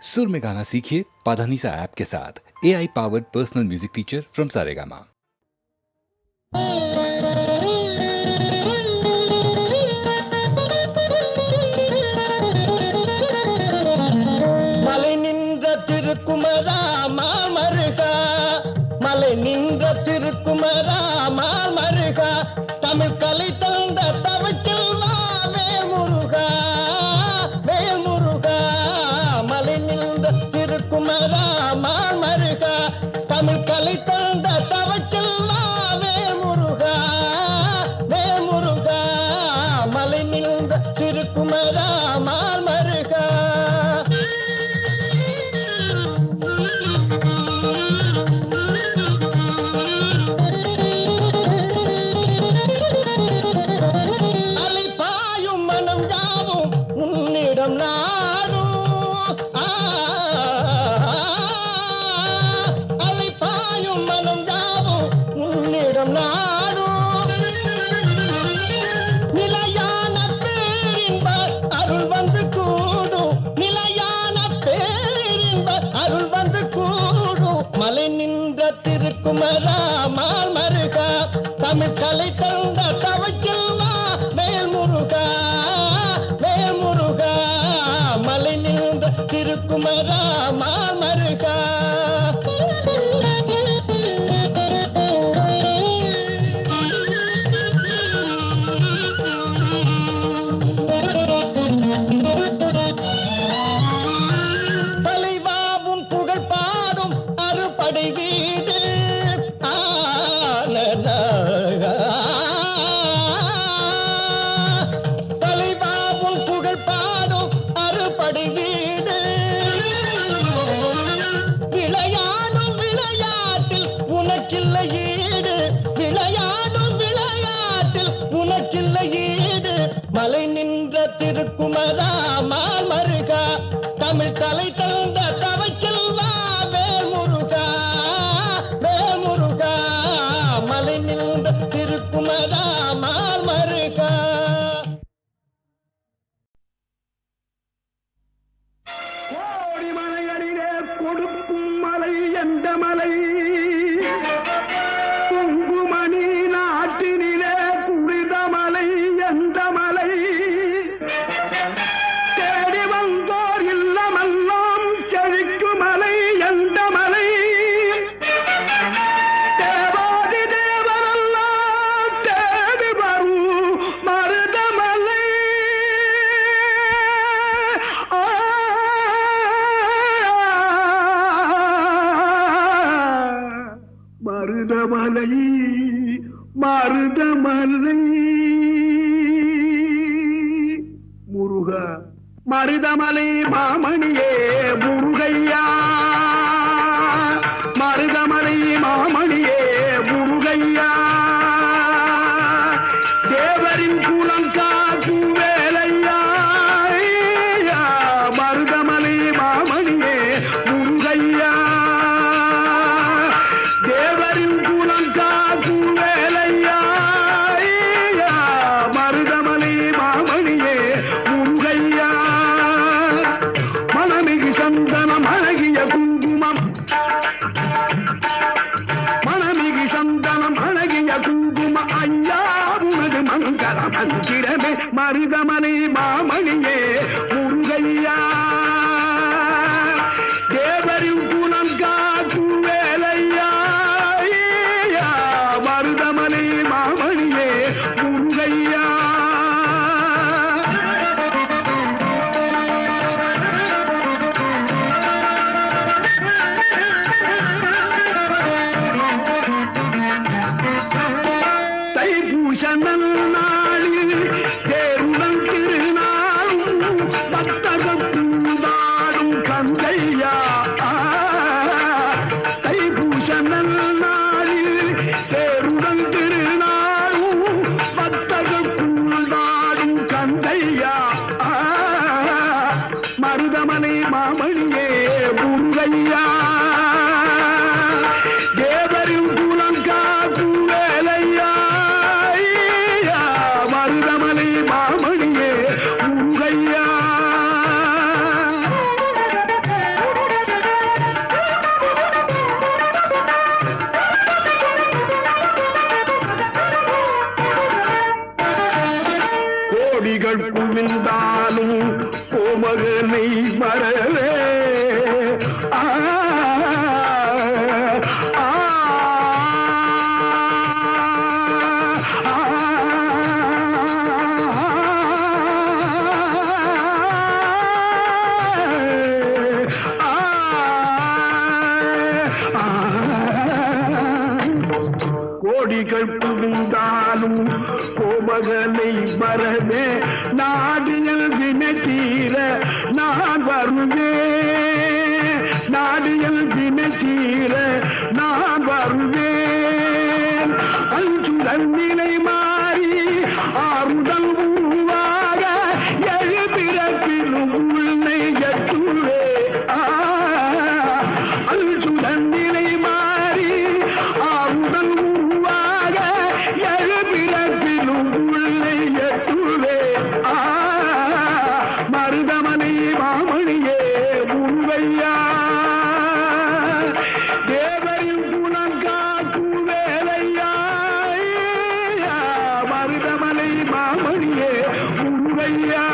सुर में गाना सीखिए पाधानीसा ऐप के साथ। AI powered personal music teacher from Saregama. மலை நின்ற திருக்குமரா மாமருகா, மலை நின்ற திருக்குமரா மாமருகா, தமிழ் கலை தந்த தவச்செல்வா வேல்முருகா, வேல்முருகா. மலை நின்ற திருக்குமரா மாமருகா, தமிழ் கலை தந்த தவச்செல்வா வேல்முருகா, வேல்முருகா. மலை நின்ற திருக்குமரா மாமருகா. அலைபாயும் மனம் யாவும் உன்னிடம் நாடும், அலைபாயும் மனம் யாவும் உன்னிடம் நாடும். நிலையான பேரின்ப அருள் வந்து கூடும், நிலையான பேரின்ப அருள் வந்து கூடும். மலை நின்ற திருக்குமரா மாமருகா, தமிழ் கலை தந்த தவச்செல்வா வேல்முருகா, வேல்முருகா. மலை நின்ற திருக்குமரா மாமருகா. தலைவாவும் புகழ் பாடும் அறுபடை வீடு, தலைவாவும் புகழ் பாடும் அறுபடை வீடு. விளையாடும் விளையாட்டில் உனக்கில்லை ஈடு, விளையாடும் விளையாட்டில் உனக்கில்லை ஈடு. மலை நின்ற திருக்குமரா மாமருகா, தமிழ் தலை தந்த தவச்செல்வா வேல்முருகா, வேல்முருகா. மலை நின்ற திருக்குமரா மாமருகா. கோடி மலைகளிலே கொடுக்கும் மலை எந்த மலை? குங்குமணி நாட்டினிலே குறித மலை எந்த மலை? தேடி வந்தோர் இல்லமெல்லாம் செழிக்கும் மலை எந்த மலை? தேவாதி தேவரெல்லாம் தேடி வரும் மருதமலை. மருதமலை, மருதமலை. முருகா மருதமலை மாமணியே முருகையா, மருதமலை மாமணியே முருகையா. தேவரின் குலம் காக்கும் வேலையா, மருதமலை மாமணியே முருகையா. தேவரின் குலம் காக்கும் வேலையா, மருதமலை மாமணியே முருகையா. மனமிகு சந்தனம் அழகிய குங்குமம், மனமிகு சந்தனம் அழகிய குங்கும ஐயா உனது மங்கள மந்திரமே மருதமலை மாமணியே முருகையா. தேவரின் குலம் காக்கும் வேலையா, மருதமலை மாமணியே முருகையா. தைப்பூச நன்னாளில் தேருடன் திருநாளும் பக்தகம் பூந்தாடும் கந்தையா. தைப்பூச நன்னாளில் தேருடன் திருநாளும் பக்தகம் பூந்தாடும் கந்தையா. மருதமலை மாமணியே முருகையா. தேவரின் குலம் காக்கும் வேலையா, மருதமலை மாமணியே முருகையா. வரவே ஆ, ஆ, கோடிகள் புகுந்தாலும் கோமகளை வரவே நாடியல் வினத்தீர நான் வருவேன் நாடியல் வினத்தீர நான் வருவேன் அஞ்சுதல் நிலை மாறி ஆறுதல் உருவாக எழுபிறப்பிலும் உன்னை எட்டுவே அஞ்சுதல் நிலை மாறி ஆறுதல் உருவாக எழுபிறப்பிலும் உன்னை எட்டுவே மருதமனை மாமணியே முன்வையா தேவரின் குணம் காக்கும் வேலையா மருதமலை மாமணியே முன்வையா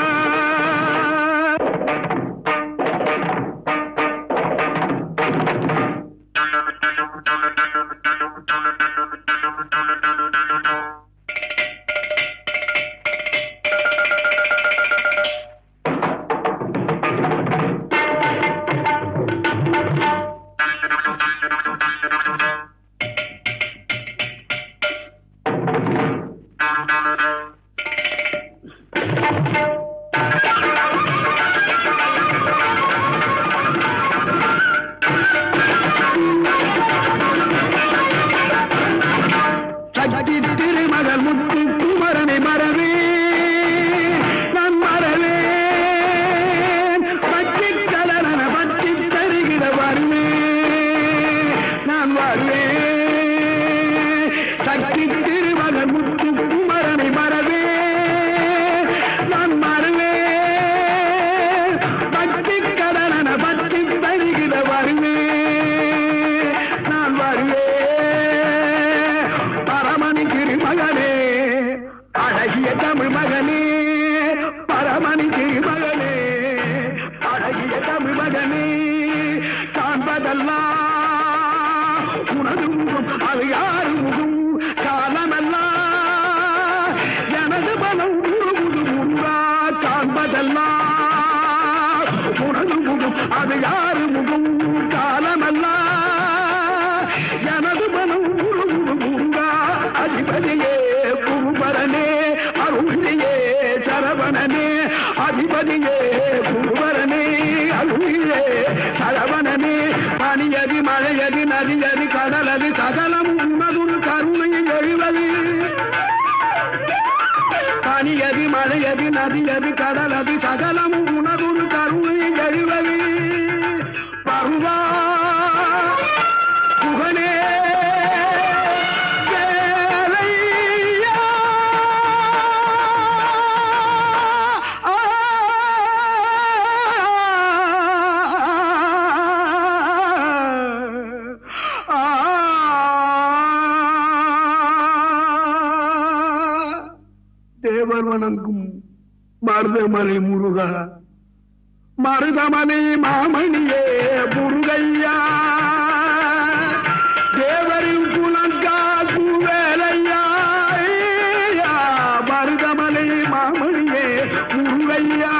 சக்தி திருமகள் முத்து குமரனை மறவே நான் மறவேன் பற்றி கலன பற்றி தருகிற வருவேன் நான் வருவேன் சக்தி திருமகள் முத்து குமரனை மறவே நான் மறவேன் பற்றி கலன பற்றி தருகிற வருவேன் நான் வருவேன் பரமணி திருமகனே அழகிய தமிழ் மகனே பரமணி திருமகனே அழகிய தமிழ் மகனே காண்பதெல்லாம் உனது முகம் அது யாரு முகம் காலமெல்லாம் எனது மனம் உருகுது முருகா காண்பதெல்லாம் உனது முகம் அது யாரு முகம் காலமெல்லாம் எனது மனம் உருகுது முருகா அதிபதியே குருபரனே அருளியே சரவணனே அதிபதியே குருபரனே அருளியே சரவணனே பனியதி மழையதி நதியதி கடலது சகலம் உனதுரு கருணையில் எழுவது பனியதி மழையதி நதியதி கடலது சகலம் உனதுரு கருணையில் எழுவது பருவா புகனே தேவர் வணங்கும் மருதமலை முருகா மருதமலை மாமணியே முருகையா தேவரின் குலங்காக்கும் வேலையா மருதமலை மாமணியே முருகையா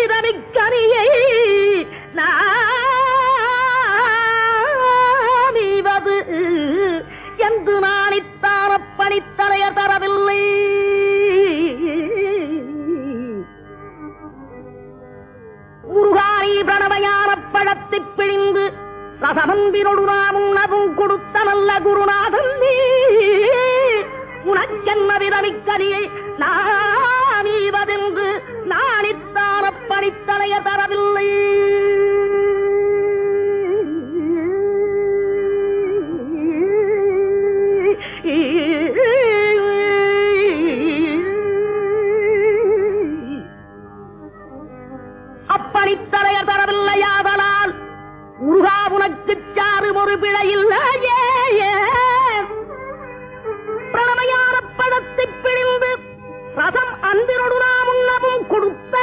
விதமிக்கனியை நாமிவது என்று நாணித்தான பணித்தலைய தரவில்லை. முருகாரி பிரணவயான பழத்தை பிழிந்து ரசமந்திரொடு நாம் உணவும் கொடுத்த நல்ல குருநாதன் நீ உனக்கென்ன விதமிக்கனியை நாமீவதென்று நாணித்தான பணித்தலைய தரவில்லை. அப்படித்தலைய தரவில்லையாதலால் முருகா உனக்கு சாரும் ஒரு பிழையில்லையே. பிரணமையான பழத்தை பிழிந்து ரசம் அன்பினோடு நாம் உண்ணவும் கொடுத்த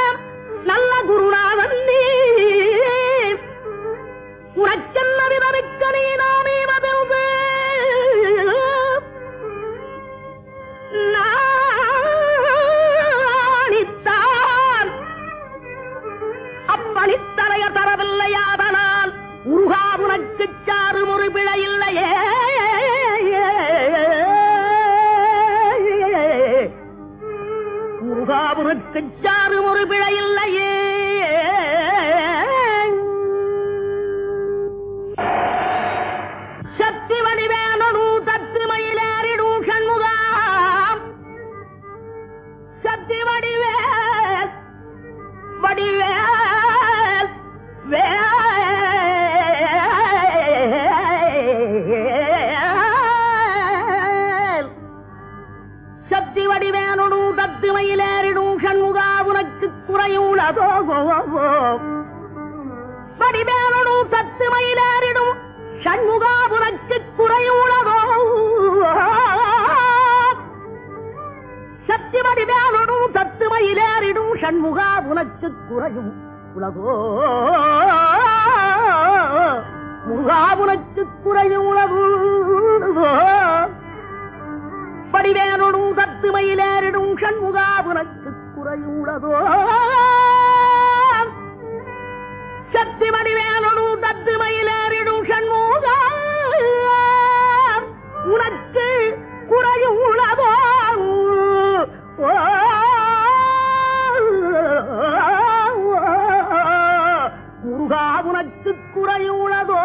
நல்ல குருநாதன் நீ உனக்கென்ன விதமிக்க நீ நாமே வதந்து நாணித்தான் அப்பணித்தலைய தரவில்லையாதனால் முருகா உனக்கு சாரும் ஒரு பிழையில்லையே. முருகாபுரத்து சாரும் ஒரு பிழையில்லையே. சக்தி வடிவேனு தத்து மயிலேறிடும் சண்முகாம் சக்தி வடிவேல் வடிவேல் சக்தி வடிவேனு தத்து மயிலேறிடும் சண்முகா உனக்கு குறையுள்ளதோ வடிவேனு தத்து மயிலேறிடும் சண்முகா உனக்கு குறையுள்ளதோ சக்தி வடிவேனு தத்து மயிலேறிடும் சண்முகா உனக்கு குறையும் உலகோ முருகா உனக்கு குறையும் உலகோ படிவேனொடு தத்து மயிலேறிடும் சண்முகா உனக்கு குறையுள்ளதோ சக்தி வடிவேனொடு தத்து மயிலேறிடும் சண்முகா உனக்கு குறையுள்ளதோ முருகா உனக்கு குறையுள்ளதோ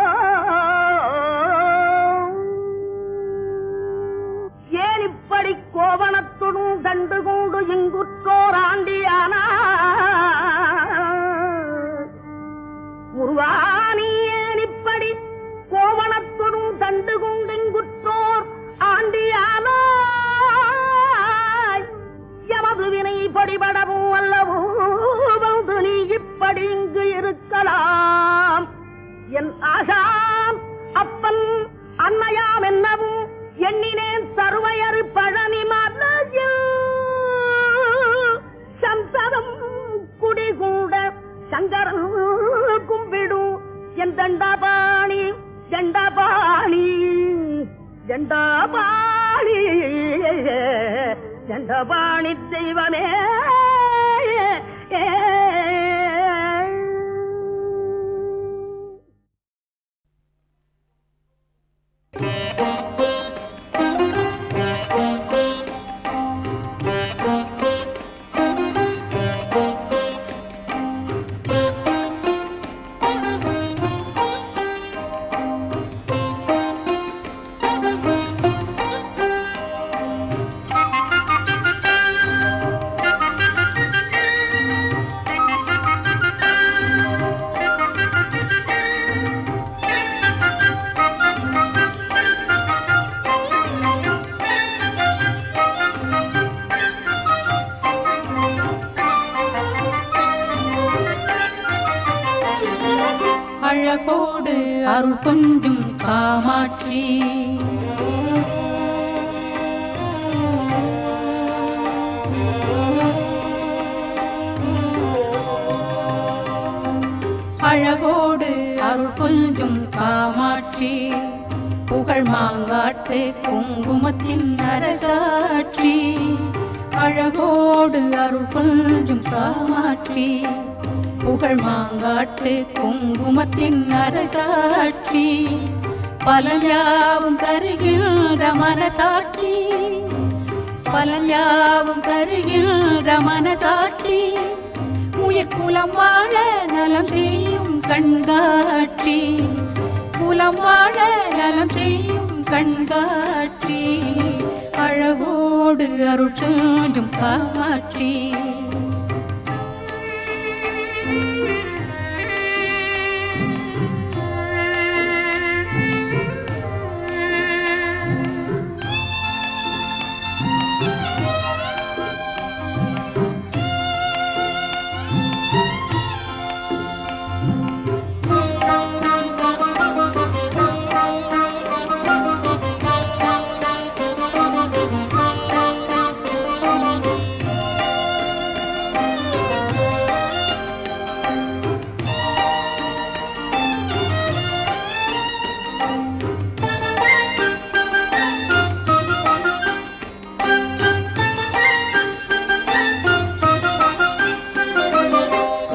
ஏன் இப்படி கோவணத்துடன் கண்டு கொண்டு இங்குற்றோர் ஆண்டியானா முருகானி ஏன் இப்படி கோவணத்துடன் கண்டு கொண்டு இங்குற்றோர் ஆண்டியானா எமது வினை படிபடவும் அல்லவோ வந்து நீ இப்படி இங்கு இருக்கலாம். என் ஆசாம் அப்பன் அன்னையாம் என்னவும் எண்ணினேன் சர்வையறு பழனி மலையில் சந்தனம் குடிகூட சங்கரன் கும்பிடும் என் தண்டாபாணி தண்டாபாணி தண்டாபாணி தண்டாபாணி தெய்வமே. அழகோடு அருள் கொஞ்சும் காமாட்சி அழகோடு அருள் கொஞ்சும் காமாட்சி புகழ் மாங்காட்டு குங்குமத்தின் அரசாட்சி அழகோடு அருள் கொஞ்சும் காமாட்சி புகழ் மாங்காட்டு குங்குமத்தின் அரசாட்சி பலன் யாவும் தருகின்ற மனசாட்சி பலன் யாவும் தருகின்ற மனசாட்சி உயிர் குலம் வாழ நலம் செய்யும் கண்காட்சி குலம் வாழ நலம் செய்யும் கண்காட்சி அழகோடு அருட்செஞ்சும் காமாட்சி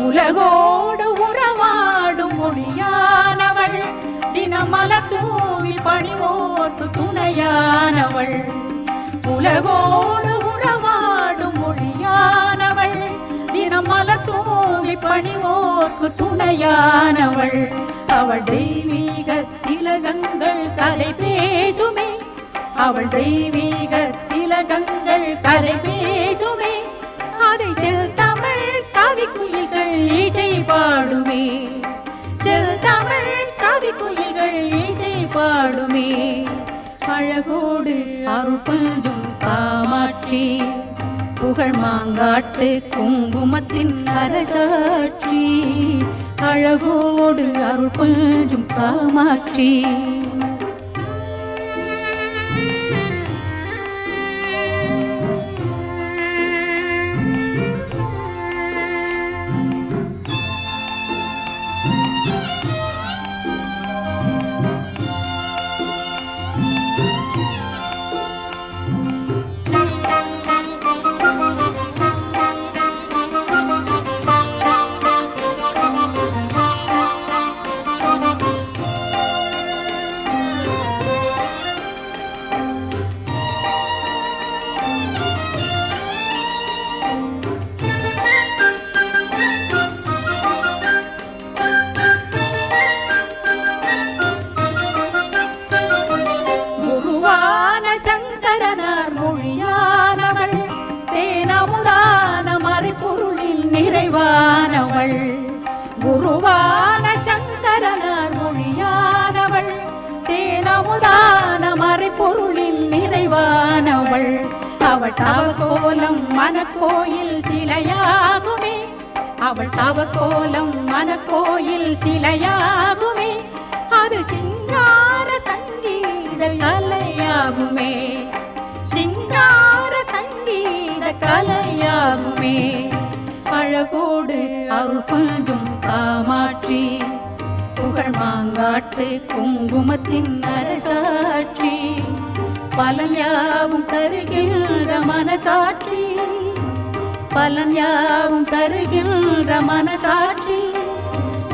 உலகோடு உறவாடும் மொழியானவள் தினமல தூவி பணிவோர்க்கு துணையானவள் உலகோடு உறவாடும் மொழியானவள் தினமல தூவி பணிவோர்க்கு துணையானவள் அவள் தெய்வீக திலகங்கள் கதை பேசுமே அவள் தெய்வீக திலகங்கள் கதை பேசுமே அதை செல்தமிழ் கவி குயில்கள் இசை பாடுமே செல்தமிழ் கவி குயில்கள் இசை பாடுமே அழகோடு அருள் கொஞ்சும் காமாட்சி புகழ் மாங்காட்டு குங்குமத்தின் அரசாட்சி அழகோடு அருள் கொஞ்சும் காமாட்சி நிறைவானவள் குருவான சங்கரனார் மொழியானவள் தேனமுதான மறைபொருளின் நிறைவானவள் அவள் தவக்கோலம் மனக்கோயில் சிலையாகுமே அவள் தவக்கோலம் மனக்கோயில் சிலையாகுமே அது சிங்கார சங்கீத கலையாகுமே சிங்கார சங்கீத கலையாகுமே அழகோடு அருள் கொஞ்சும் காமாட்சி புகழ் மாங்காட்டு குங்குமத்தின் அரசாட்சி பலன் யாவும் தருகின்ற மனசாட்சி பலன் யாவும் தருகின்ற மனசாட்சி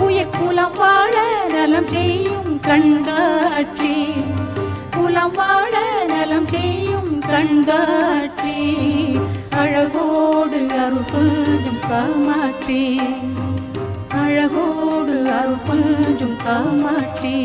உயிர் குலம் வாழ நலம் செய்யும் கண்காட்சி குலம் வாழ நலம் செய்யும் கண்காட்சி அழகோடு அருள் கொஞ்சும் காமாட்சி அழகோடு அருள் கொஞ்சும் காமாட்சி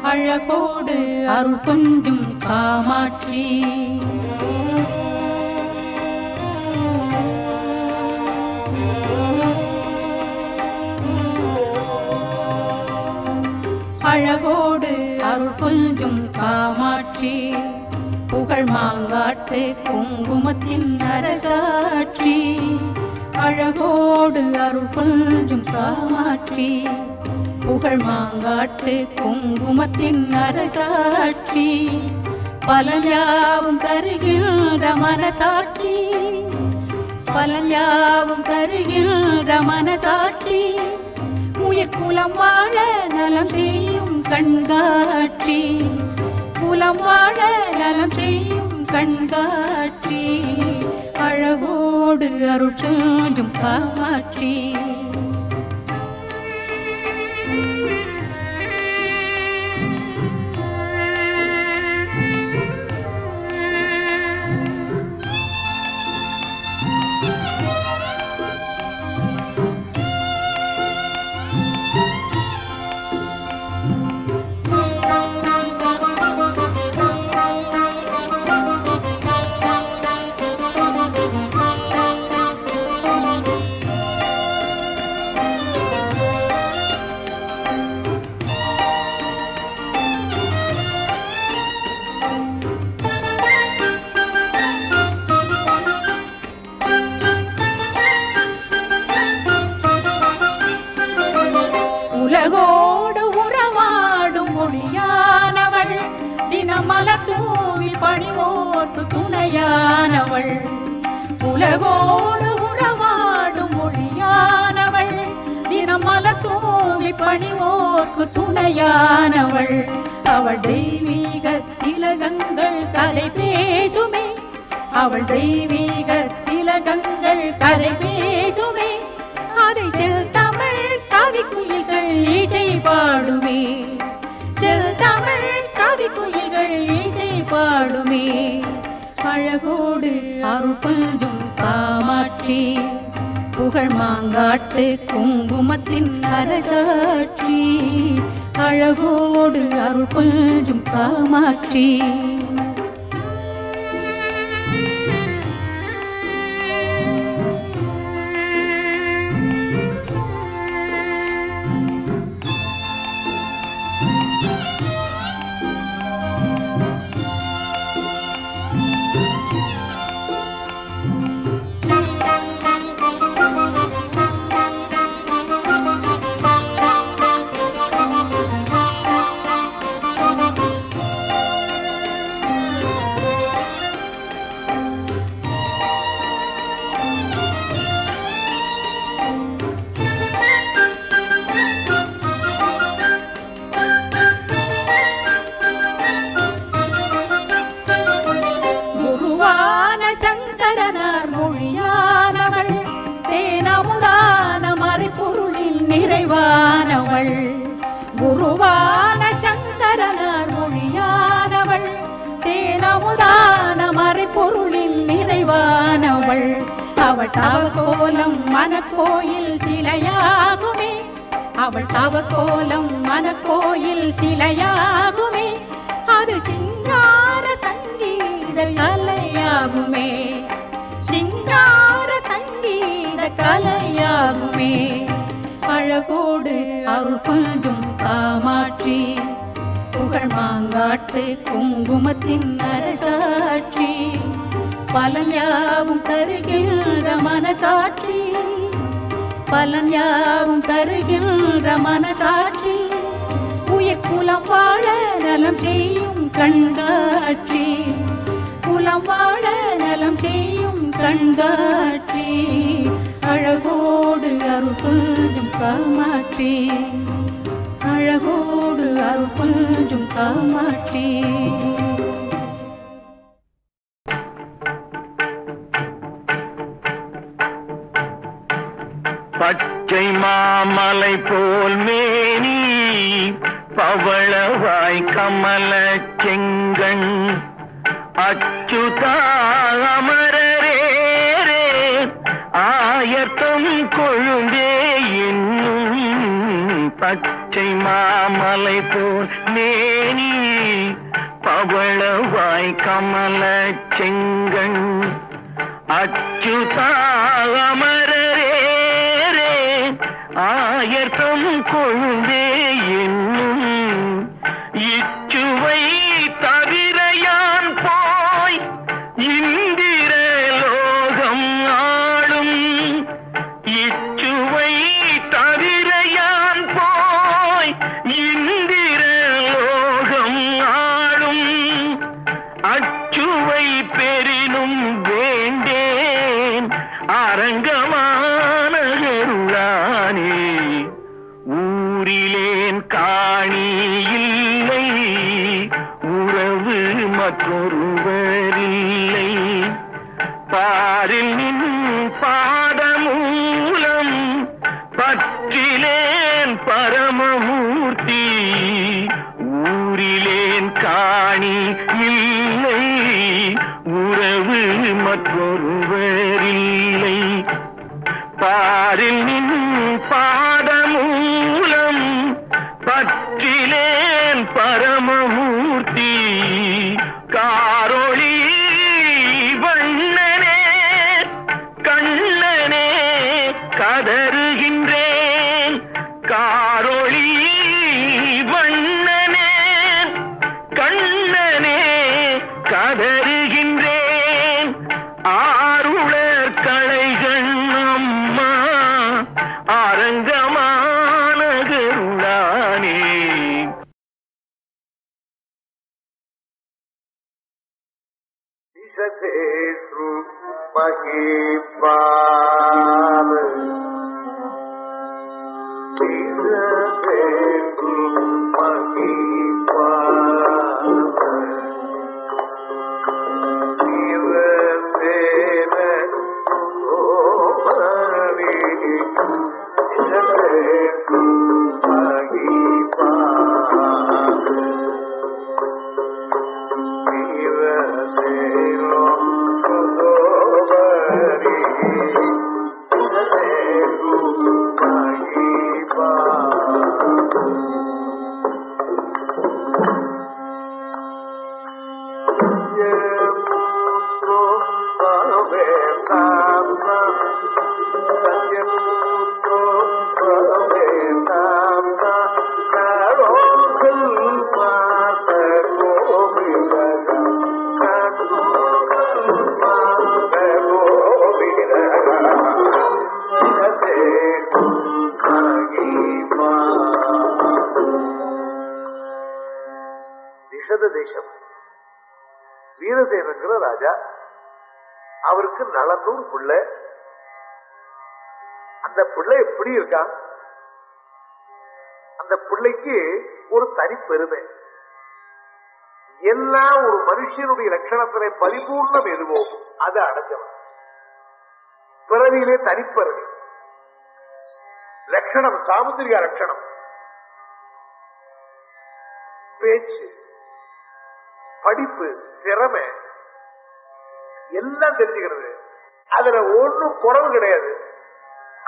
அழகோடு அருள் கொஞ்சும் காமாட்சி அழகோடு அருள் கொஞ்சும் காமாட்சி புகழ் மாங்காட்டு குங்குமத்தின் அரசாட்சி அழகோடு அருள் கொஞ்சும் காமாட்சி புகழ் மாங்காட்டு குங்குமத்தின் அரசாட்சி பலன் யாவும் தருகின்ற மனசாட்சி பலன் யாவும் தருகின்ற மனசாட்சி உயிர் குலம் வாழ நலம் செய்யும் கண்காட்சி குலம் வாழ நலம் செய்யும் கண்காட்சி அழகோடு அருள் கொஞ்சும் காமாட்சி உலகோடு உறவாடும் மொழியானவள் தினமல தூவி பணிவோர்க்கு துணையானவள் உலகோடு உறவாடும் மொழியானவள் தினமல தூவி பணிவோர்க்கு துணையானவள் அவள் தெய்வீக திலகங்கள் கதை பேசுமே அவள் தெய்வீக திலகங்கள் கதை பேசுமே அதை செல்தமிழ் கவிக்குயில்கள் இசை பாடுமே செல்தமிழ் கவிக்குயில்கள் இசை பாடுமே அழகோடு அருள் கொஞ்சும் காமாட்சி புகழ் மாங்காட்டு குங்குமத்தின் அரசாட்சி அழகோடு அருள் கொஞ்சும் காமாட்சி சங்கரனார் மொழியானவள் தேனமுதான மறைபொருளின் நிறைவானவள் குருவான சங்கரனார் மொழியானவள் தேனமுதான மறைபொருளின் நிறைவானவள் அவள் தவக்கோலம் மனக்கோயில் சிலையாகுமே அவள் தவக்கோலம் மனக்கோயில் சிலையாகுமே அது சிங்கார சங்கீத கலையாகுமே சிங்கார சங்கீத கலையாகுமே அழகோடு அருள் கொஞ்சும் காமாட்சி புகழ் மாங்காட்டு குங்குமத்தின் அரசாட்சி பலன் யாவும் தருகின்ற மனசாட்சி பலன் யாவும் தருகின்ற மனசாட்சி உயிர் குலம் வாழ நலம் செய்யும் கண்காட்சி குலம் வாழ நலம் செய்யும் கண்காட்சி அழகோடு அருள் கொஞ்சும் காமாட்சி அழகோடு அருள் கொஞ்சும் காமாட்சி பச்சை மாமலை போல் மேனி பவளவாய் கமல செங்கண் அச்சுதா அமரரே ஆயத்தம் கொழுந்தே இன்னும் பச்சை மாமலை போல் மேனி பவளவாய் கமல செங்கண் அச்சுதா அமரரே ஆயர்த்தம் கொழுந்தே என்னும் அரங்கமான கருளானே ஊரிலேன் காணி இல்லை உறவு மற்றொருவரில்லை பாரில் நின் பாதமூலம் பற்றிலேன் பரமமூர்த்தி ஊரிலேன் காணி இல்லை உறவு மற்றொருவரில்லை பாரில் நின் பாதமூலம் பற்றிலேன் பரமமூர்த்தி காரொளி வண்ணனே கண்ணனே கதறுகின்றேன் காரொளி வண்ணனே கண்ணனே கதறுகின்றேன் ஆருளர் கலைகள் அம்மா அரங்கமான கருளானே ईशतेषु महीपाल ईशतेषु महीपाल ईरसेन ओमरि ईशतेषु महीपाल ईरसेनो सुदोवरि ईशतेषु தேசம் வீரசேனங்கிற ராஜா, அவருக்கு நலந்தூர் பிள்ளை. அந்த பிள்ளை எப்படி இருக்கான்? அந்த பிள்ளைக்கு ஒரு தனி பெருமை. எல்லாம் ஒரு மனுஷனுடைய லட்சணத்திலே பரிபூர்ணம் எதுவோ அதை அடைஞ்சவன். பிறவியிலே தனிப்பிறவி லட்சணம், சாமுத்திரிகா லட்சணம், பேச்சு, படிப்பு, திறமை எல்லாம் தெரிஞ்சுக்கிறது. அதுல ஒன்றும் குறவு கிடையாது.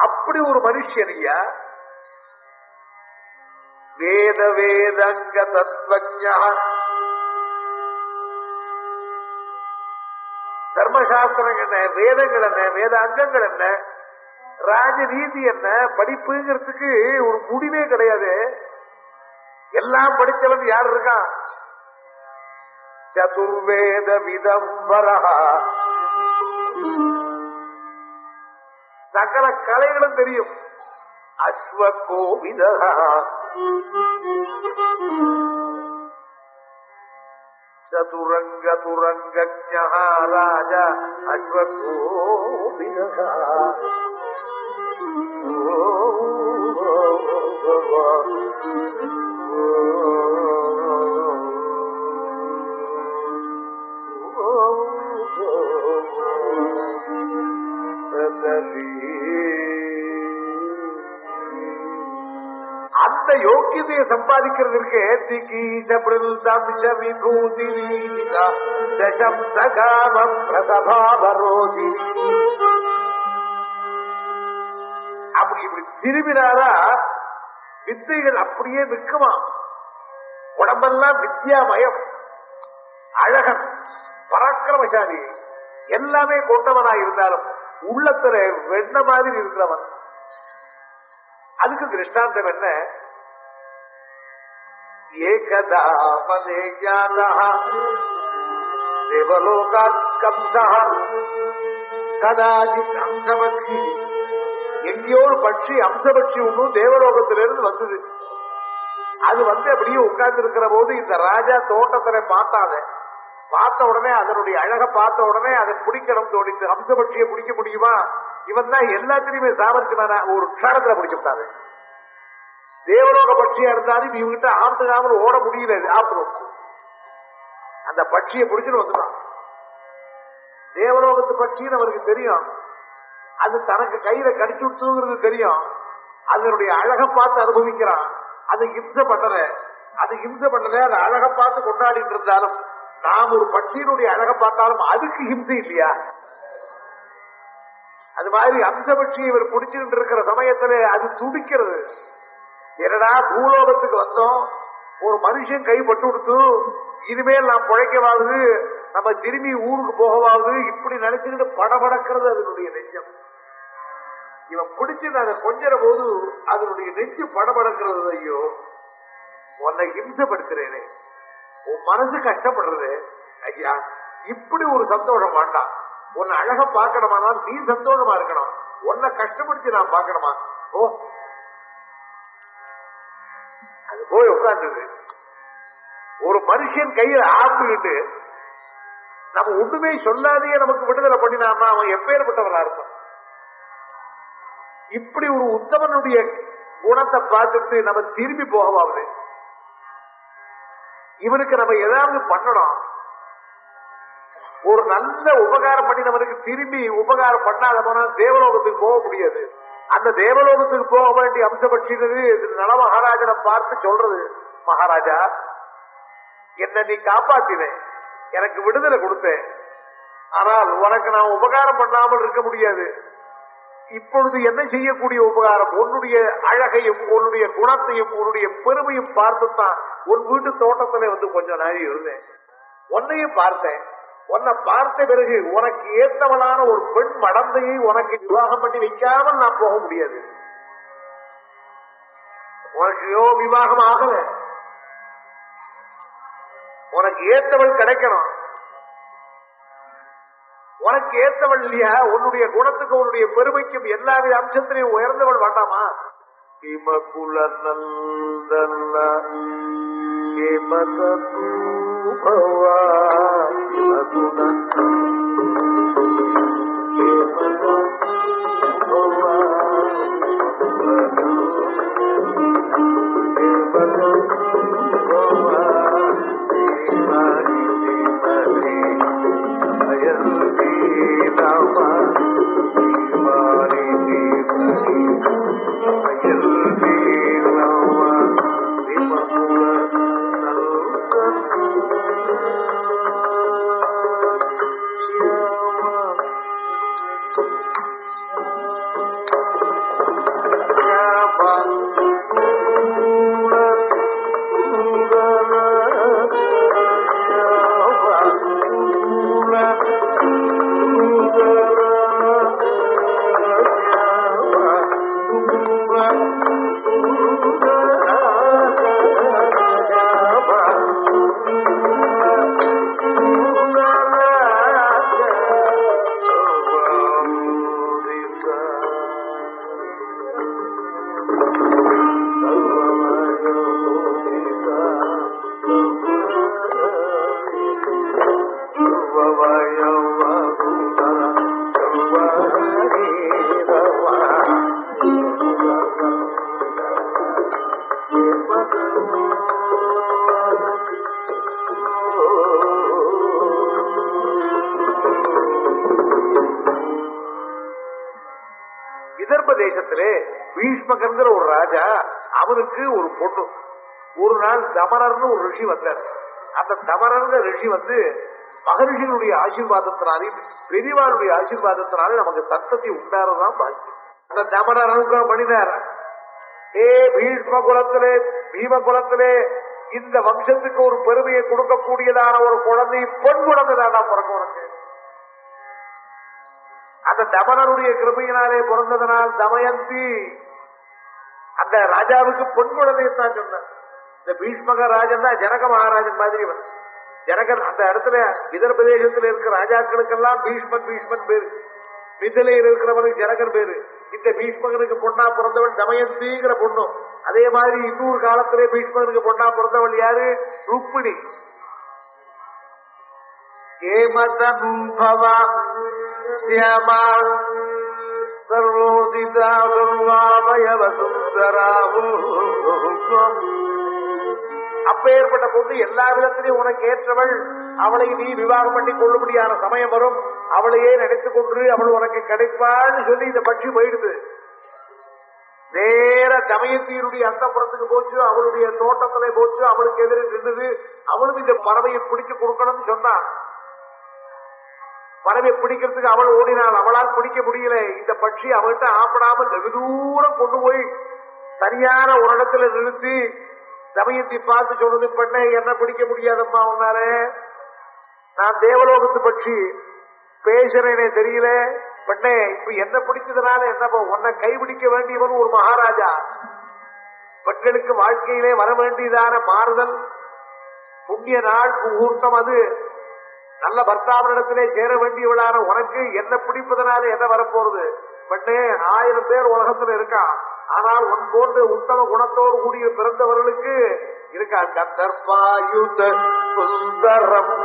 அப்படி ஒரு மனுஷன் ஐயா. வேத வேதங்க தத்வஜ்ஞா, தர்மசாஸ்திரம் என்ன, வேதங்கள் என்ன, வேத அங்கங்கள் என்ன, ராஜநீதி என்ன, படிப்புங்கிறதுக்கு ஒரு முடிவே கிடையாது. எல்லாம் படிச்சவன் யார் இருக்கான்? சதுர்வேத விதம்பரா, சகல கலைகளும் தெரியும். அஸ்வகோவிதா, சதுரங்க துரங்கஜ்ஞா ராஜா அஸ்வகோவிதா. அந்த யோக்கியதையை சம்பாதிக்கிறதுக்கு அப்படி இப்படி திரும்பினாரா வித்தைகள் அப்படியே நிற்குமா. உடம்பெல்லாம் வித்யாமயம், அழகன், பராக்கிரமசாலி, எல்லாமே கொண்டவனாக இருந்தாலும் உள்ளத்துல வெண்ண மாதிரி இருக்கிறவன். அதுக்கு திருஷ்டாந்தம் என்ன? ஏகதா மதே ஞானஹ தேவலோகாத் கம்சஹ கதாசித் அம்சபக்ஷி. எங்கேயோ ஒரு பட்சி, அம்சபக்ஷி ஒன்றும் தேவலோகத்திலிருந்து வந்தது. அது அப்படியே உட்கார்ந்து இருக்கிற போது இந்த ராஜா தோட்டத்தில பார்த்த உடனே, அதனுடைய அழக பார்த்த உடனே அதை பிடிக்கணும் தோணித்து. அம்சபட்சியை பிடிக்க முடியுமா? இவன் தான் எல்லாத்திலையுமே சாமர்த்தியமான ஒரு க்ஷணத்துல பிடிச்சுட்டாரு. தேவலோக பட்சியா இருந்தாலும் இவங்கிட்ட ஆண்டுகாமல் ஓட முடியல. ஆப்பிடும் அந்த பட்சியை பிடிச்சிட்டு வந்துட்டான். தேவலோகத்து பட்சின்னு அவருக்கு தெரியும். அது தனக்கு கையில கடிச்சு விட்டுங்கிறது தெரியும். அதனுடைய அழகை பார்த்து அனுபவிக்கிறான். அது ஹிம்சை பண்ணல. அது அழகை பார்த்து கொண்டாடிட்டு இருந்தாலும் நாம் ஒரு பட்சியினுடைய அழகை பார்த்தாலும் அதுக்கு ஹிம்சை இல்லையா? அது மாதிரி அந்த பட்சியை இவர் பிடிச்சுட்டு இருக்கிற சமயத்துல அது துடிக்கிறது. என்னடா பூலோகத்துக்கு வந்தோம், ஒரு மனுஷன் கைப்பட்டு கொடுத்து இனிமேல் நான் பிழைக்கவாவது, நம்ம திரும்பி ஊருக்கு போகவாவது, இப்படி நினைச்சுக்கிட்டு படபடக்கிறது அதனுடைய நெஞ்சம். இவன் பிடிச்சு அதை கொஞ்சற போது அதனுடைய நெஞ்சு படபடக்கிறது. ஐயோ, உன்னை ஹிம்சப்படுத்துறேனே, உன் மனசு கஷ்டப்படுறது. ஐயா, இப்படி ஒரு சந்தோஷம் வேண்டாம். உன்னை அழகா பார்க்கணுமானா நீ சந்தோஷமா இருக்கணும். உன்னை கஷ்டப்படுத்தி நான் பார்க்கணுமா? ஓ, அது போய் உட்கார்ந்தது. ஒரு மனுஷன் கையில ஆப்பிக்கிட்டு நம்ம ஒண்ணுமே சொல்லாதையே நமக்கு விடுதலை பண்ணினான்னா அவன் எப்பேற்பட்டவனா இருக்கும். இப்படி ஒரு உத்தமனுடைய குணத்தை பார்த்துட்டு நம்ம திரும்பி போகவாது. இவனுக்கு நம்ம ஏதாவது பண்ணணும், ஒரு நல்ல உபகாரம் பண்ணி நம்மளுக்கு திரும்பி உபகாரம் பண்ணாத போனா தேவலோகத்துக்கு போக முடியாது. அந்த தேவலோகத்துக்கு போக வேண்டிய அம்சப்பட்சினது நல மகாராஜனை பார்த்து சொல்றது, மகாராஜா, என்ன நீ காப்பாத்தினேன், எனக்கு விடுதலை கொடுத்தேன், ஆனால் உனக்கு நான் உபகாரம் பண்ணாமல் இருக்க முடியாது. இப்பொழுது என்ன செய்யக்கூடிய உபகாரம்? உன்னுடைய அழகையும் உன்னுடைய குணத்தையும் உன்னுடைய பெருமையும் பார்த்துத்தான் உன் வீட்டு தோட்டத்துல வந்து கொஞ்சம் நாள் இருந்தேன். உன்னையும் பார்த்தேன். உன்னை பார்த்த பிறகு உனக்கு ஏற்றவனான ஒரு பெண் மடந்தையை உனக்கு விவாகம் பண்ணி வைக்காமல் நான் போக முடியாது. உனக்கு விவாகம் ஆகல, உனக்கு ஏற்றவள் கிடைக்கணும். உனக்கு ஏற்றவள் இல்லையா? உன்னுடைய குணத்துக்கு உன்னுடைய பெருமைக்கும் எல்லாவித அம்சத்திலையும் உயர்ந்தவள் வேண்டாமா? கிமகுல நந்தல்ல கேமதூபவா விதர்ப தேசத்திலே பீஷ்மகங்கிற ஒரு ராஜா, அவனுக்கு ஒரு பொண்ணு. ஒரு நாள் தமரர்னு ஒரு ரிஷி வந்தார். அந்த தமரர்ங்கிற ரிஷி வந்து மகரிஷிகளுடைய ஆசீர்வாதத்தினாலையும் பெரியவாளுடைய ஆசீர்வாதத்தினாலே நமக்கு சத்தத்தை உண்டாரதான் பாக்கி. அந்த தமரர் அனுகிரகம் பண்ணினார். பீஷ்ம குலத்திலே பீம குலத்திலே இந்த வம்சத்துக்கு ஒரு பெருமையை கொடுக்கக்கூடியதான ஒரு குழந்தை பெண் குழந்தை தானா பிறக்க உனக்கு. அந்த தமனருடைய கிருபையினாலே பிறந்ததனால் தமயந்தி அந்த ராஜாவுக்கு பொன் குழந்தையத்தான் சொன்னார். இந்த பீஷ்மக ராஜன் தான் ஜனக மகாராஜன் மாதிரி. ஜனகன் அந்த இடத்துல விதர்ப தேசத்தில் இருக்கிற ராஜாக்களுக்கெல்லாம் பீஷ்மன் பீஷ்மன் பேரு, மிதிலையில் இருக்கிறவனுக்கு ஜனகன் பேரு. இந்த பீஷ்மகனுக்கு பொண்ணா பிறந்தவள் தமயந்திங்கிற பொண்ணும். அதே மாதிரி இன்னொரு காலத்திலே பீஷ்மகனுக்கு பொண்ணா பிறந்தவள் யாரு? ருக்மிணி. வசுந்தராவும். அப்பேற்பட்ட பொண்ணு எல்லா விதத்திலையும் உனக்கு ஏற்றவள், அவளை நீ விவாகம் பண்ணி கொள்ளும்படியான சமயம் வரும், அவளையே நினைத்துக் கொண்டு அவள் உனக்கு கிடைப்பான்னு சொல்லி இந்த பட்சி போயிடுது. நேர தமயந்தியினுடைய அந்தப்புறத்துக்கு போச்சு, அவளுடைய தோட்டத்துல போச்சு, அவளுக்கு எதிரே நின்றது. அவளும் இந்த பறவையை பிடிச்சு கொடுக்கணும்னு சொன்னான். பறவையை பிடிக்கிறதுக்கு அவள் ஓடினாள், அவளால் பிடிக்க முடியல. இந்த பட்சி அவள்கிட்ட ஆப்படாமல் வெகு தூரம் கொண்டு போய் சரியான ஒரு இடத்துல நிறுத்தி தமயந்தி பார்த்து சொல்றது, பெண்ணை என்ன பிடிக்க முடியாதம்மா உன்னால, நான் தேவலோகத்து பட்சி பேசுறேனே தெரியல, பெண்ணே இப்ப என்ன பிடிச்சதுனால என்னப்போ, உன்னை கைபிடிக்க வேண்டியவன் ஒரு மகாராஜா. பெண்களுக்கு வாழ்க்கையிலே வர வேண்டியதான மாறுதல், புண்ணிய நாள் முகூர்த்தம், அது நல்ல பர்த்தாவனிடத்திலே சேர வேண்டியவளான உனக்கு என்ன பிடிப்பதனால என்ன வரப்போறது? பெண்ணே 1000 பேர் உலகத்துல இருக்கான், ஆனால் உன் போன்ற உத்தம குணத்தோடு கூடிய பிறந்தவர்களுக்கு இருக்கா. கந்தர்பாயுத சுந்தரம்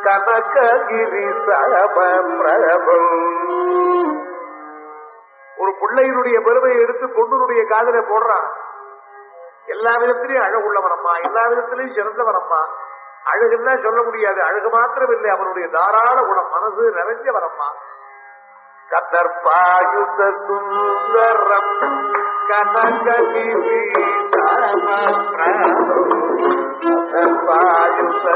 கனககிரி சமபிரபம். ஒரு பிள்ளையினுடைய பெருமையை எடுத்து பொண்ணுடைய காதலை போடுறான். எல்லா விதத்திலையும் அழகுள்ளவனம்மா, எல்லா விதத்திலையும் சிறந்தவனம்மா. அழகுன்னா சொல்ல முடியாது, அழகு மாத்திரம் இல்லை, அவனுடைய தாராள குணம், மனசு நிறைஞ்சவனம்மா. கந்தர்பாயுத சுந்தரம் கனககிரி சமபிரபம். கந்தர்பாயுத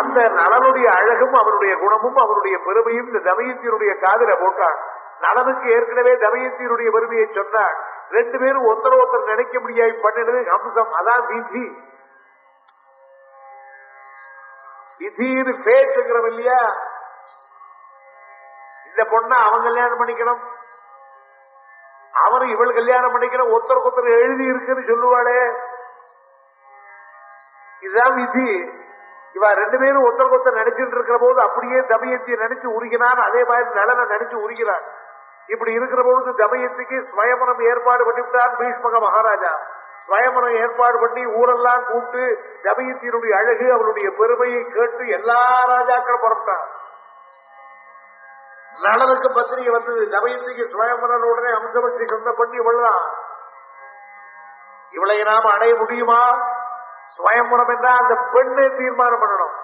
அந்த நலனுடைய அழகும் அவனுடைய குணமும் அவனுடைய பெருமையும் இந்த தமயந்தியினுடைய காதில போட்டான். நலனுக்கு ஏற்கனவே தமயந்தியினுடைய பெருமையை சொன்னான். 2 பேரும் ஒருத்தர் நினைக்க முடியாது பண்ணினது அம்சம், அதான் விதி. விதின்னு பேச்சுங்கிறோம் இல்லையா, இந்த பொண்ணை அவன் கல்யாணம் பண்ணிக்கணும், அவனை இவள் கல்யாணம் பண்ணிக்கணும், ஒருத்தருக்கு எழுதி இருக்குன்னு சொல்லுவாளே, இதுதான் விதி. இவ 2 பேரும் ஒருத்தர் நினைச்சிட்டு இருக்கிற போது அப்படியே தமயந்தியை நினைச்சு உருகினான், அதே மாதிரி நலனை நினைச்சு உருகிறான். இப்படி இருக்கிற பொழுது தமயந்திக்கு ஸ்வயமனம் ஏற்பாடு பண்ணிவிட்டான் பீஷ்மக மகாராஜா. ஸ்வயமனம் ஏற்பாடு பண்ணி ஊரெல்லாம் கூப்பிட்டு தமயந்தியினுடைய அழகு அவளுடைய பெருமையை கேட்டு எல்லா ராஜாக்களும் புறப்பட்டான். நலனுக்கு பத்திரிகை வந்தது, தமயந்திக்கு ஸ்வயமனன் உடனே அம்சபக்தி சொந்த பண்ணி இவள்தான், இவளை நாம அடைய முடியுமா? ஸ்வயம்பரம் என்றால் அந்த பெண்ணை தீர்மானம் பண்ணணும்.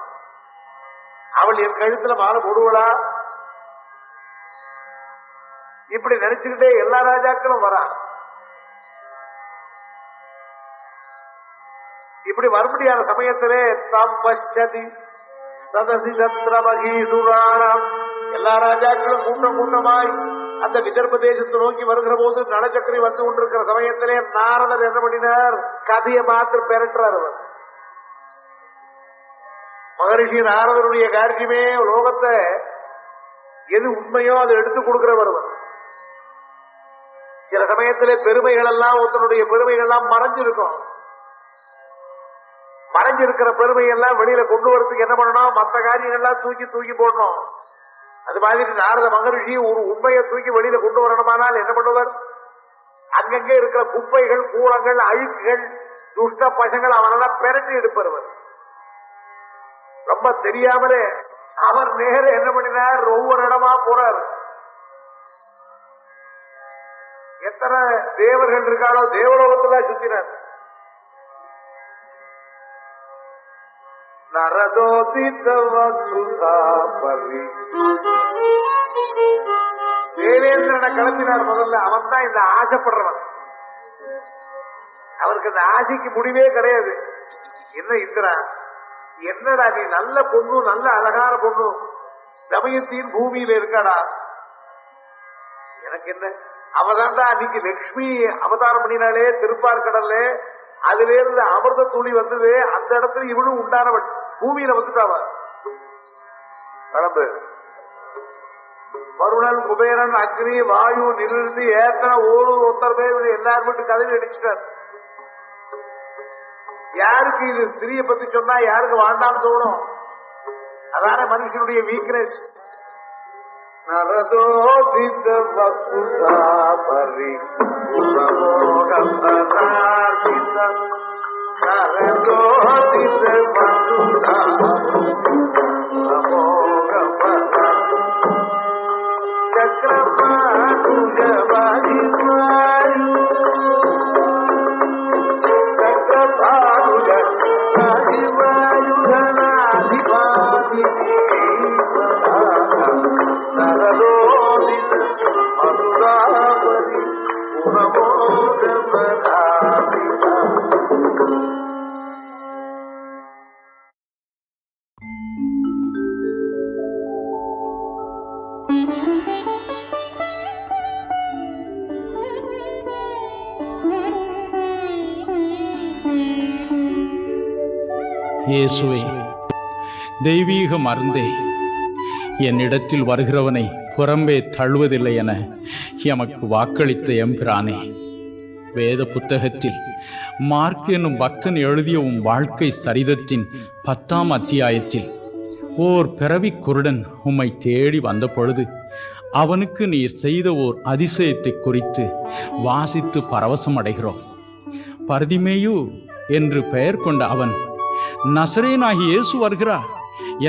அவள் என் கழுத்துல மாலை போடுவளா? இப்படி நினைச்சுக்கிட்டே எல்லா ராஜாக்களும் வரா. இப்படி மறுபடியான சமயத்திலே தாம் பச்சதி சதசி சத்ரமகீசுராணம் எல்லா ராஜாக்களும் கூட்டமாய் அந்த விதர்ப தேசத்தை நோக்கி வருகிற போது நலச்சக்கரை வந்து கொண்டிருக்கிற சமயத்திலே நாரதர் என்ன பண்ணினார்? கதையை மாத்திரம் பெறட்டுறார். அவர் மகரிஷி நாரதருடைய காரியமே லோகத்தை எது உண்மையோ அதை எடுத்துக் கொடுக்கிறவர். சில சமயத்திலே பெருமைகள் எல்லாம் ஒருத்தனுடைய பெருமைகள் எல்லாம் மறைஞ்சிருக்கும். மறைஞ்சிருக்கிற பெருமையெல்லாம் வெளியில கொண்டு வரதுக்கு என்ன பண்ணணும்? மற்ற காரியங்கள்லாம் தூக்கி போடணும். அது மாதிரி நாரத மகரிஷி ஒரு உண்மையை தூக்கி வெளியில கொண்டு வரணுமானால் என்ன பண்ணுவார்? அங்கங்கே இருக்கிற குப்பைகள், கூலங்கள், அழுக்குகள், துஷ்ட பசங்கள் அவனெல்லாம் பெரட்டி எடுப்பவர். ரொம்ப தெரியாமலே அவர் நேர என்ன பண்ணினார்? ஒவ்வொரு இடமா போறார். எத்தனை தேவர்கள் இருக்காளோ தேவலோகத்துல சுத்தினார். தேவேந்திரனை கிளம்பினார். முதல்ல அவன் தான் இந்த ஆசைப்படுறவன். அவருக்கு அந்த ஆசைக்கு முடிவே கிடையாது. என்ன இந்திரா, என்னடா நீ நல்ல பொண்ணு, நல்ல அழகான பொண்ணு, தமயத்தின் பூமியில இருக்காடா. எனக்கு என்ன, அவதான்டா அன்னைக்கு லட்சுமி அவதாரம் பண்ணினாலே திருப்பார்கடல்ல அதுல இருந்து அமிர்த துளி வந்தது. அந்த இடத்துல இவளும் உண்டானவள். பூமியில வந்துட்டாவ. கடம்பு வருணன், குபேரன், அக்னி, வாயு, நிறுத்தி ஏத்தனை ஒருத்தர் பேர் எல்லாரும் மட்டும் கதவி அடிச்சுட்டார். யாருக்கு இது ஸ்திரியை பத்தி சொன்னா யாருக்கு வாண்டான்னு தோணும்? அதான மனுஷனுடைய வீக்னஸ். நரதோதித வசுதாபரி புரமோகமனாதித நரதோதித வசுதாபரி புரமோகமனா சக்கரபாதுஜவாதி வாயு சக்கரபாதுஜவாதி வாயுதனாதிபாதி நரலோதித மதுராபரி புரமோகமனாதித. இயேசுவே, தெய்வீக மருந்தே, என்னிடத்தில் வருகிறவனை புறம்பே தள்ளுவதில்லை என எமக்கு வாக்களித்த எம்பிரானே, வேத புத்தகத்தில் மார்க் என்னும் பக்தன் எழுதிய உம் வாழ்க்கை சரிதத்தின் 10ஆம் அத்தியாயத்தில் ஓர் பிறவி குருடன் உம்மை தேடி வந்த பொழுது அவனுக்கு நீர் செய்த ஓர் அதிசயத்தை குறித்து வாசித்து பரவசம் அடைகிறோம். பர்திமேயு என்று பெயர் கொண்ட அவன் நசரேனாகி இயேசு வருகிறார்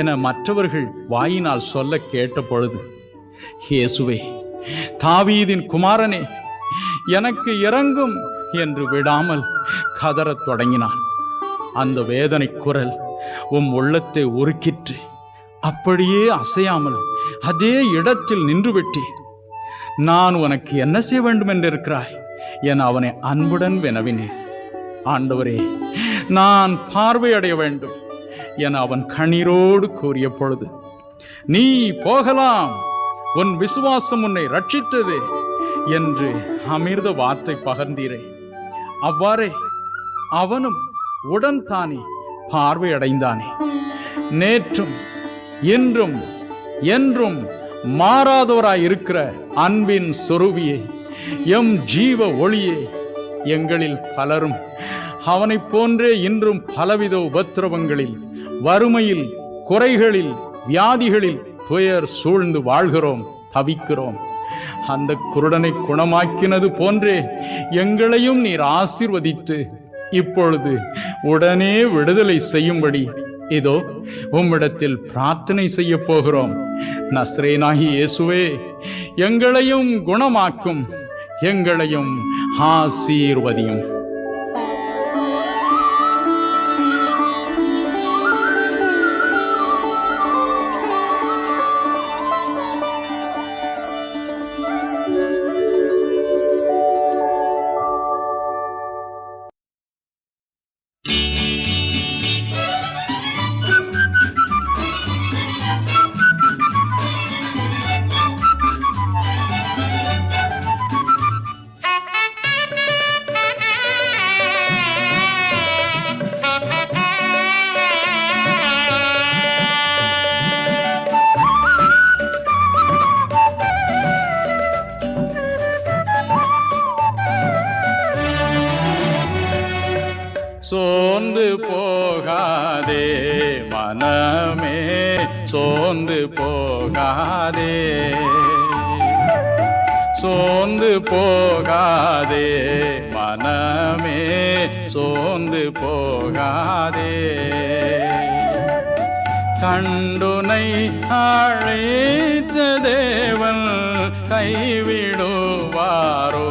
என மற்றவர்கள் வாயினால் சொல்ல கேட்ட பொழுது, இயேசுவே, தாவீதின் குமாரனே, எனக்கு இரங்கும் என்று விடாமல் கதறத் தொடங்கினான். அந்த வேதனை குரல் உம் உள்ளத்தை உருக்கிற்று. அப்படியே அசையாமல் அதே இடத்தில் நின்றுவிட்டே, நான் உனக்கு என்ன செய்ய வேண்டும் என்றிருக்கிறாய் என அவனை அன்புடன் வினவினேன். ஆண்டவரே, நான் பார்வையடைய வேண்டும் என அவன் கண்ணீரோடு கூறிய பொழுது, நீ போகலாம், உன் விசுவாசம் உன்னை ரட்சித்தது என்று அமிர்த வார்த்தை பகர்ந்தீரே. அவ்வாறே அவனும் உடன் தானே பார்வையடைந்தானே. நேற்றும் இன்றும் என்றும் மாறாதவராய் இருக்கிற அன்பின் சொரூபியே, எம் ஜீவ ஒளியே, எங்களில் பலரும் அவனைப் போன்றே இன்றும் பலவித உபத்திரவங்களில், வறுமையில், குறைகளில், வியாதிகளில் துயர் சூழ்ந்து வாழ்கிறோம், தவிக்கிறோம். அந்த குருடனை குணமாக்கினது போன்றே எங்களையும் நீர் ஆசீர்வதித்து இப்பொழுது உடனே விடுதலை செய்யும்படி இதோ உம்மிடத்தில் பிரார்த்தனை செய்ய போகிறோம். நசரேனாகி இயேசுவே, எங்களையும் குணமாக்கும், எங்களையும் ஆசீர்வதியும். சோர்ந்து போகாதே மனமே, சோர்ந்து போகாதே, சோர்ந்து போகாதே மனமே, சோர்ந்து போகாதே. கண்டுனை அழைத்த தேவன் கைவிடுவாரோ,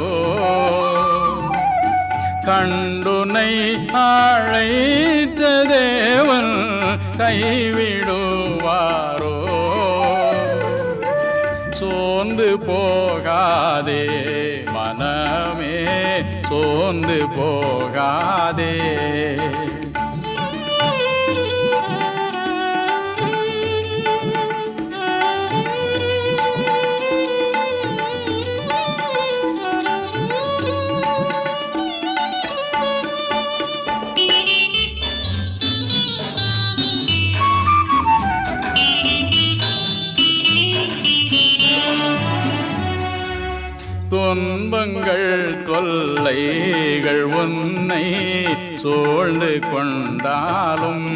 கண்டுனை அழைத்த தேவன் கைவிடுவாரோ. சோர்ந்து போகாதே மனமே, சோர்ந்து போகாதே. துன்பங்கள் தொல்லைகள் உன்னை சூழ்ந்து கொண்டாலும்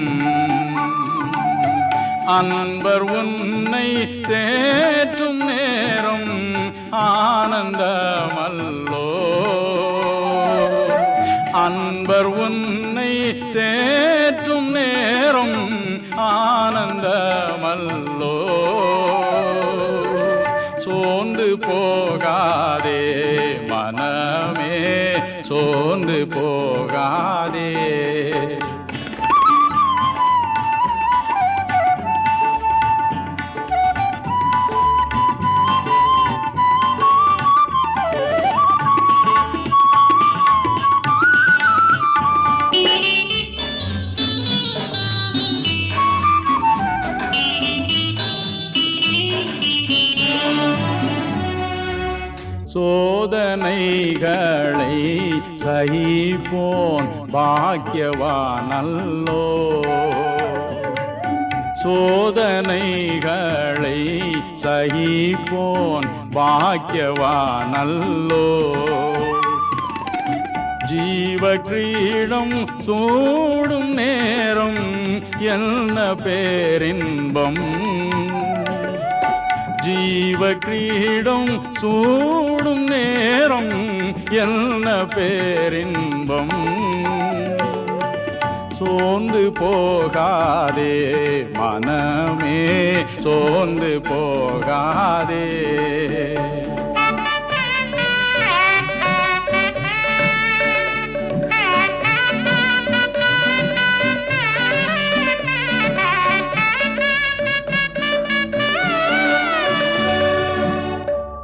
அன்பர் உன்னை தேற்றும் நேரம் ஆனந்தமல்லோ. அன்பர் உன்னை தேற்றும் நேரம் ஆனந்தமல்லோ. சோர்ந்து போகாதே மனமே, சோர்ந்து போகாதே. சோதனைகளை சகிப்போன் பாக்கியவானல்லோ. சோதனைகளை சகிப்போன் பாக்கியவானல்லோ. ஜீவ கிரீடம் சூடும் நேரம் என்ன பேரின்பம். ஜீவ கிரீடம் சூடும் நேரம் என்ன பேரின்பம். சோர்ந்து போகாதே மனமே, சோர்ந்து போகாதே.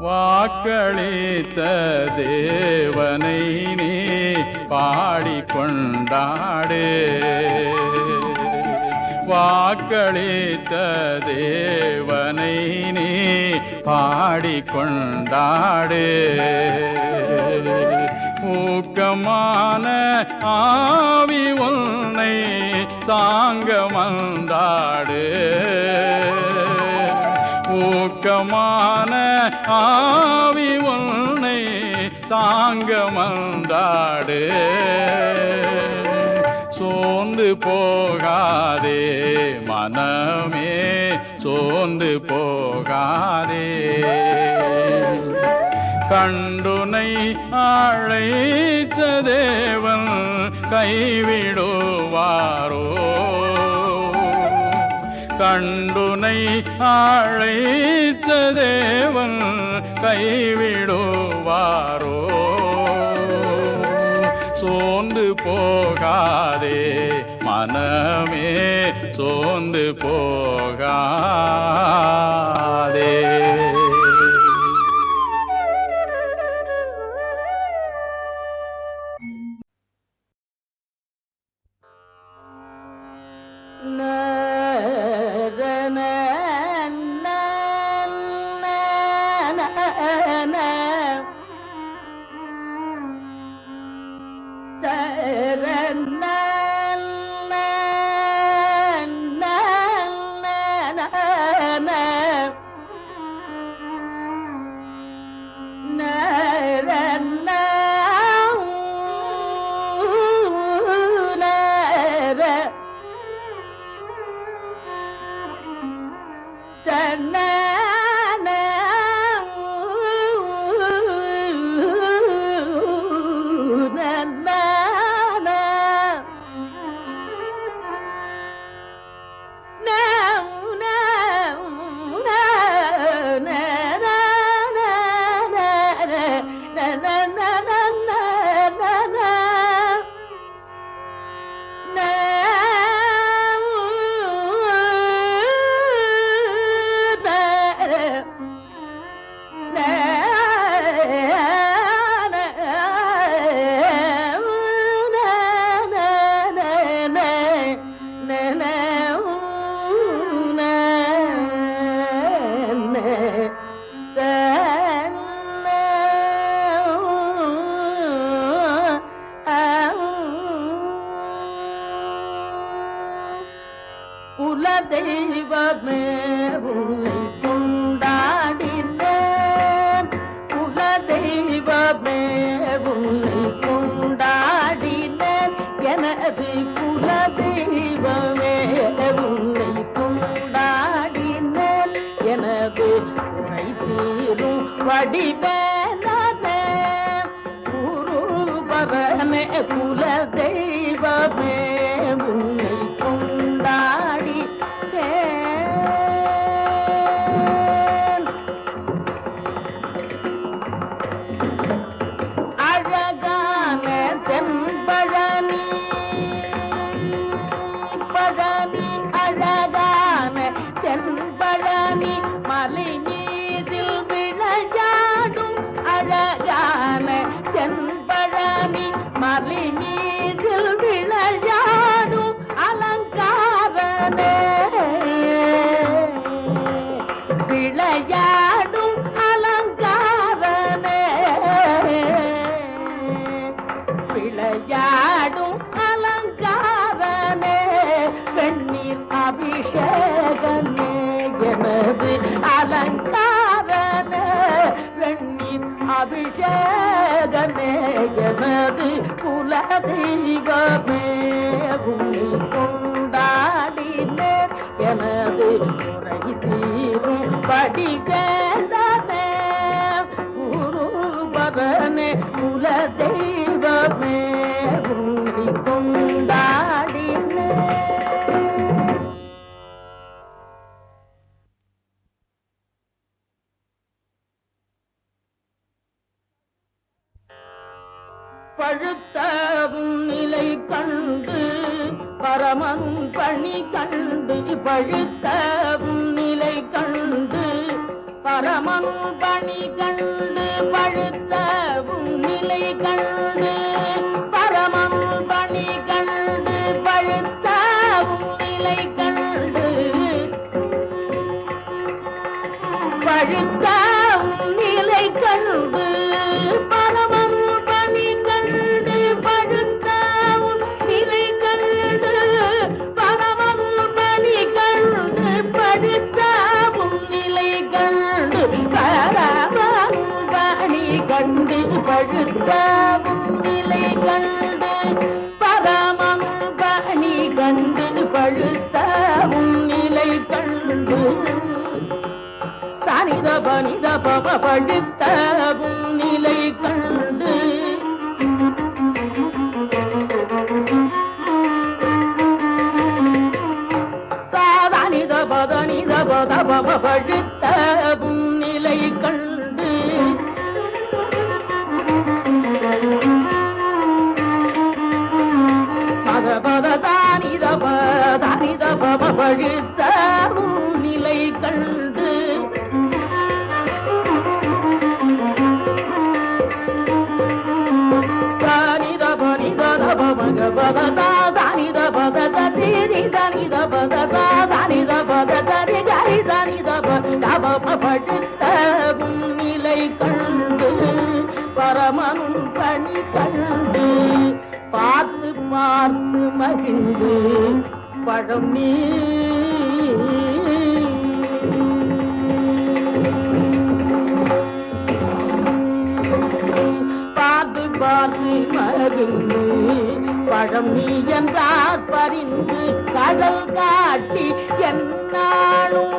வாக்களித்த தேவனை நீ பாடிக்கொண்டாடு. வாக்களித்த தேவனை நீ பாடிக்கொண்டாடு. ஊக்கமான ஆவி உன்னை தாங்க வந்தாடு. ஊக்கமான ஆவி உன்னை தாங்க வந்தாடு. சோர்ந்து போகாதே மனமே, சோர்ந்து போகாதே. கண்டுனை அழைத்த தேவன் கைவிடுவாரோ. கண்டுனை அழைத்த தேவன் கைவிடுவாரோ. சோர்ந்து போகாதே மனமே, சோர்ந்து போகாதே. தெய்வமே உன்னை கொண்டாடினேன். குல தெய்வ தெய்வமே உன்னை கொண்டாடினேன் எனது குல தெய்வமே உன்னை கொண்டாடினேன் எனது குறை தீரும் வடிவேலனே குருபரனே குல தெய்வமே உன்னை கொண்டாடி அழகான தென்பழனி பழனி அழகான தென்பழனி மலை மீதில் விளையாடும் அழகான தென்பழனி மலை மீதில் விளையாடும் அலங்காரனே விளையாடும் அலங்காரனே விளையாடும் அலங்காரனே வெண்ணீர் அபிஷேகனே எனது அலங்காரனே வெண்ணீர் அபிஷேகனே எனது குல தெய்வமே உன்னை கொண்டாடினேன் எனது குறை தீரும் வடிவேலனே குருபரனே குல தெய்வமே உன்னை கொண்டாடினேன். பழுத்தவும் நிலை கண்டு பரமன் பணி கண்டு பழுத்தவும் நிலை கண்டு பரமன் பணி கண்டு பழுத்தவும் நிலை கண்டு பரமன் பணி கண்டு பழுத்தவும் நிலை கண்டு பழுத்தவும் நிலை கண்டு பரமன் பணி கண்டு பழுத்தவும் நிலை கண்டு பரமன் பணி கண்டு பழுத்தவும் நிலை கண்டு பரமன் பணி கண்டு பழுத்தவும் நிலை கண்டு பரமன் பணி கண்டு பழுத்தவும் நிலை கண்டு தனித பனித பவ பழுத்தவும் நிலை கண்டு சாதனித பதனித பத பவ பழுத்தவும் நிலை கண்டு பத பத தானித பதனித பவ பழுத்தவும் நிலை கண்டு பழுத்தவும் நிலை கண்டு பரமன் பணி கண்டு பார்த்து பார்த்து மகிழ்ந்து பழம் நீ பார்த்து பார்த்து மகிழ்ந்து பழம் நீ என்றார் பறிந்து கடல் காட்டி என்னாலும்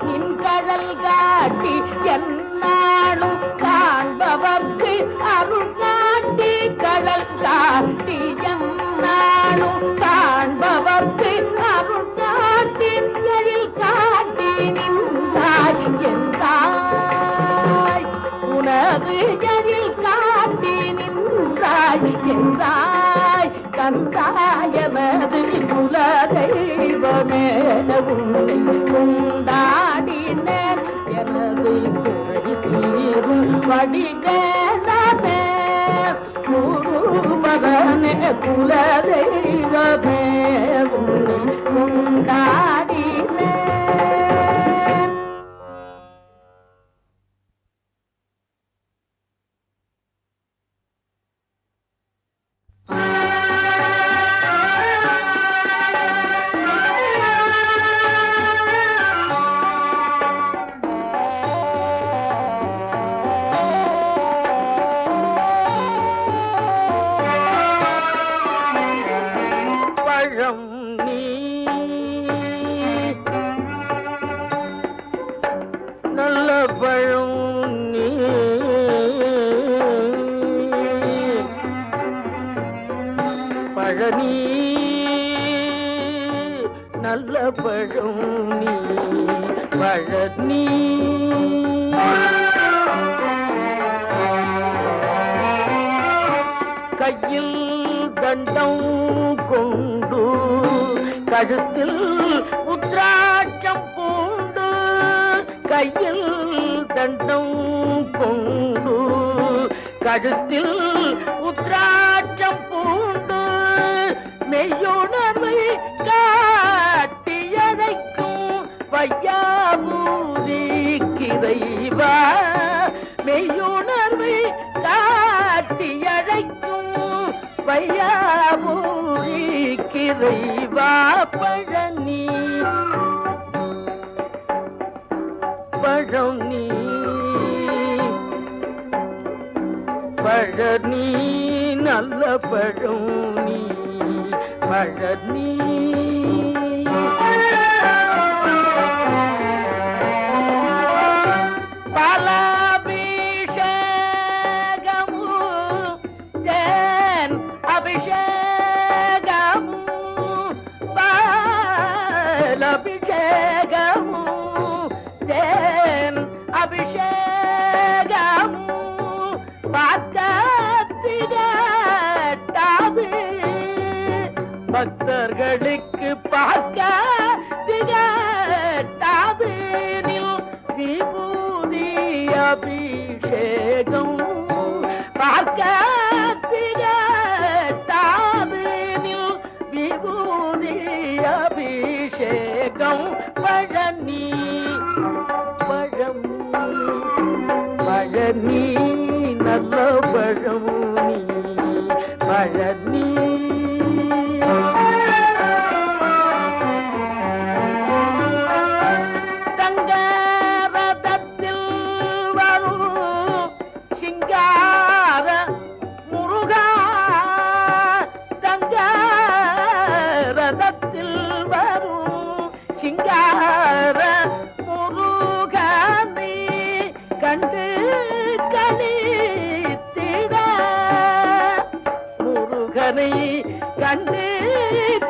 நின் கடல் காட்டி என்னாலும் காண்பவர்க்கு அருள் காட்டி கடல் காட்டி என்னாலும் காண்பவர்க்கு அருள் காட்டி எழில் காட்டி நின்றாய் என்றாய் உனது எழில் காட்டி நின்றாய் என்றாய் கந்தாயமது குல தெய்வமே உன்னை கொண்டாடினேன் எனது குறை தீரும் வடிவேலனே குருபரனே குல தெய்வமே உன்னை கொண்டாடினேன். பழம் நீ நல்ல பழம் நீ பழனி நல்ல பழம் நீ பழனி கையில் தண்டம் கொண்டு கழுத்தில் உத்ராட்சம் பூண்டு கையில் தண்டம் கொண்டு கழுத்தில் உத்ராட்சம் பூண்டு மெய்யுணர்வை காட்டியதைக்கும் வையாபூதி கிரைவா மெய்யுணர்வை காட்டியழைக்கும் வையாபூதி கிரைவா பழனி பழம் நீ பழனி நல்ல பழம் நீ பழனி பாலாபிஷேகமு தேன் அபிஷேகமு பாலாபிஷேகமு தேன் அபிஷேகமு பார்க்காது பக்தர்களுக்கு பார்க்க திகட்டாது விபூதி அபிஷேகம் பார்க்க திகட்டாது விபூதி அபிஷேகம் பழனி பழனி பழனி நல்ல பழம் நீ பழனி தங்கரதத்தில் வரும் சிங்கார முருகா தங்கரதத்தில் வரும் சிங்கார முருகனை கண்டு கலித்திட முருகனை கண்டு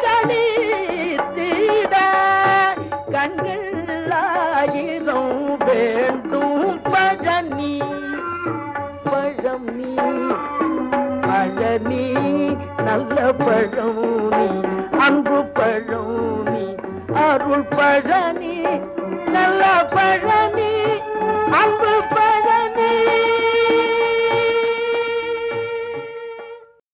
கலித்திட கண்களாயிரம் வேண்டும் பழனி பழம் நீ பழனி நல்ல பழம் நீ அன்பு பழம் நீ அருள் பழனி நல்ல பழனி